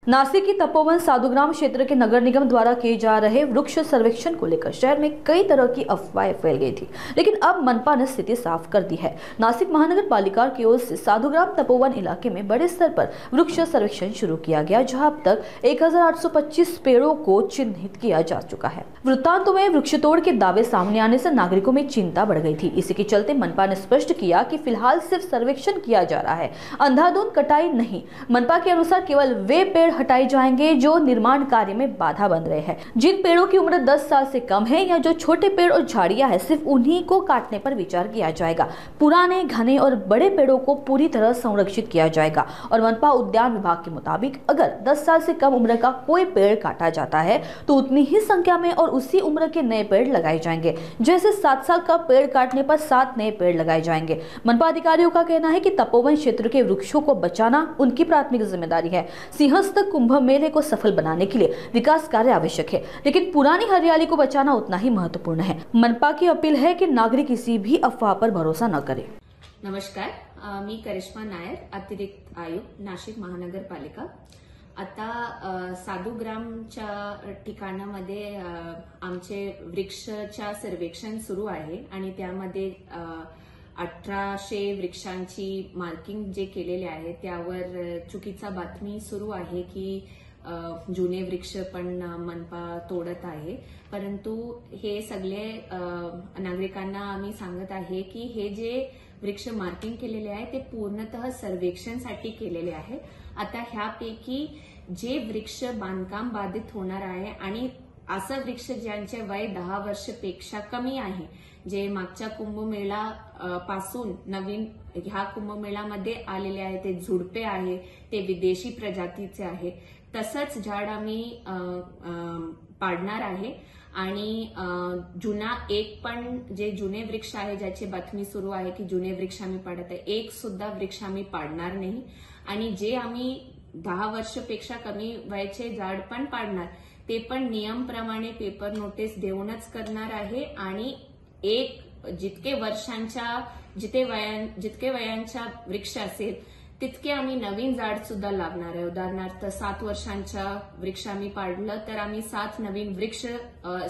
नासिक की तपोवन साधुग्राम क्षेत्र के नगर निगम द्वारा किए जा रहे वृक्ष सर्वेक्षण को लेकर शहर में कई तरह की अफवाहें फैल गई थी, लेकिन अब मनपा ने स्थिति साफ कर दी है। नासिक महानगर पालिका की ओर से साधुग्राम तपोवन इलाके में बड़े स्तर पर वृक्ष सर्वेक्षण शुरू किया गया, जहां अब तक 1825 पेड़ों को चिन्हित किया जा चुका है। वृत्तांतों में वृक्ष तोड़ के दावे सामने आने से नागरिकों में चिंता बढ़ गई थी। इसी के चलते मनपा ने स्पष्ट किया कि फिलहाल सिर्फ सर्वेक्षण किया जा रहा है, अंधाधुंध कटाई नहीं। मनपा के अनुसार केवल वे पेड़ हटाए जाएंगे जो निर्माण कार्य में बाधा बन रहे हैं। जिन पेड़ों की उम्र 10 साल से कम है या जो छोटे पेड़ और झाड़ियां हैं, सिर्फ उन्हीं को काटने पर विचार किया जाएगा। पुराने, घने और बड़े पेड़ों को पूरी तरह संरक्षित किया जाएगा। और मनपा उद्यान विभाग के मुताबिक अगर 10 साल से कम उम्र का कोई पेड़ काटा जाता है तो उतनी ही संख्या में और उसी उम्र के नए पेड़ लगाए जाएंगे। जैसे 7 साल का पेड़ काटने पर 7 नए पेड़ लगाए जाएंगे। मनपा अधिकारियों का कहना है कि तपोवन क्षेत्र के वृक्षों को बचाना उनकी प्राथमिक जिम्मेदारी है। सिंहस्थ कुंभ मेले को सफल बनाने के लिए विकास कार्य आवश्यक है, लेकिन पुरानी हरियाली को बचाना उतना ही महत्वपूर्ण है। मनपा की अपील है कि नागरिक किसी भी अफवाह पर भरोसा न करे। नमस्कार, मी करिश्मा नायर, अतिरिक्त आयुक्त, नाशिक महानगरपालिका। आता साधुग्रामच्या ठिकाणामध्ये आमचे वृक्षच्या सर्वेक्षण सुरू आहे आणि त्यामध्ये 1800 वृक्षांची मार्किंग जे केलेले आहे त्यावर चुकीचा बातमी सुरू आहे की जुने वृक्ष पण मनपा तोडत आहे। परंतु हे सगळे नागरिकांना आम्ही सांगत आहे की हे जे वृक्ष मार्किंग केलेले आहे ते पूर्णतः सर्वेक्षणसाठी केलेले आहे। आता ह्यापैकी जे वृक्ष बांधकाम बाधित होणार आहे आणि असं वृक्ष ज्यांचे वय 10 वर्षपेक्षा कमी आहे, जे मागच्या कुंभमेळा पासून नवीन ह्या कुंभमेळ्यामध्ये आलेले आहे, ते झुडपे आहे, ते विदेशी प्रजातीचे आहे, तसंच झाड आम्ही पाडणार आहे। आणि जुना एक पण जे जुने वृक्ष आहे ज्याची बातमी सुरू आहे की जुने वृक्ष आम्ही पाडत आहे, एक सुद्धा वृक्ष आम्ही पाडणार नाही। आणि जे आम्ही 10 वर्षपेक्षा कमी वयाचे झाड पण पाडणार ते पण नियमप्रमाणे पेपर नोटीस देऊनच करणार आहे। आणि जितके वयांच्या वृक्ष असेल तितके आम्ही नवीन झाड सुद्धा लावणार आहे। उदाहरणार्थ 7 वर्षांच्या वृक्ष आम्ही पाडलं तर आम्ही 7 नवीन वृक्ष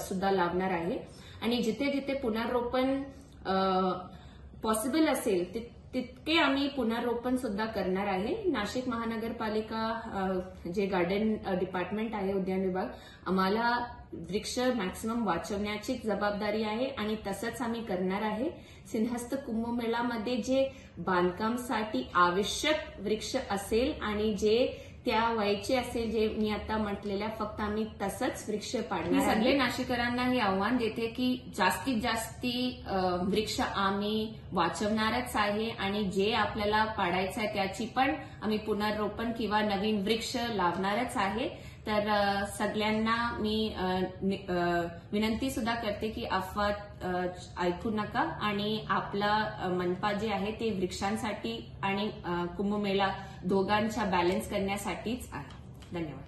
सुद्धा लावणार आहे। आणि जिथे जिथे पुनर्रोपण पॉसिबल असेल तितके आम्ही पुनर्रोपण सुद्धा करणार आहे। नाशिक महानगरपालिका जे गार्डन डिपार्टमेंट आहे, उद्यान विभाग, आम्हाला वृक्ष मॅक्सिमम वाचवण्याची जबाबदारी आहे आणि तसंच आम्ही करणार आहे। सिंहस्थ कुंभमेळ्यामध्ये जे बांधकामासाठी आवश्यक वृक्ष असेल आणि जे त्या वयाचे असेल, जे मी आता म्हटलेल्या, फक्त आम्ही तसंच वृक्ष पाडणार आहे। सगळे नाशिकरांना हे आव्हान देते की जास्तीत जास्त वृक्ष आम्ही वाचवणारच आहे आणि जे आपल्याला पाडायचं आहे त्याची पण आम्ही पुनर्रोपण किंवा नवीन वृक्ष लावणारच आहे। तर सगळ्यांना मी विनंती सुद्धा करते की अफवा ऐकू नका आणि आपला मनपा जे आहे ते वृक्षांसाठी आणि कुंभमेळा दोघांचा बॅलन्स करण्यासाठीच आहे। धन्यवाद।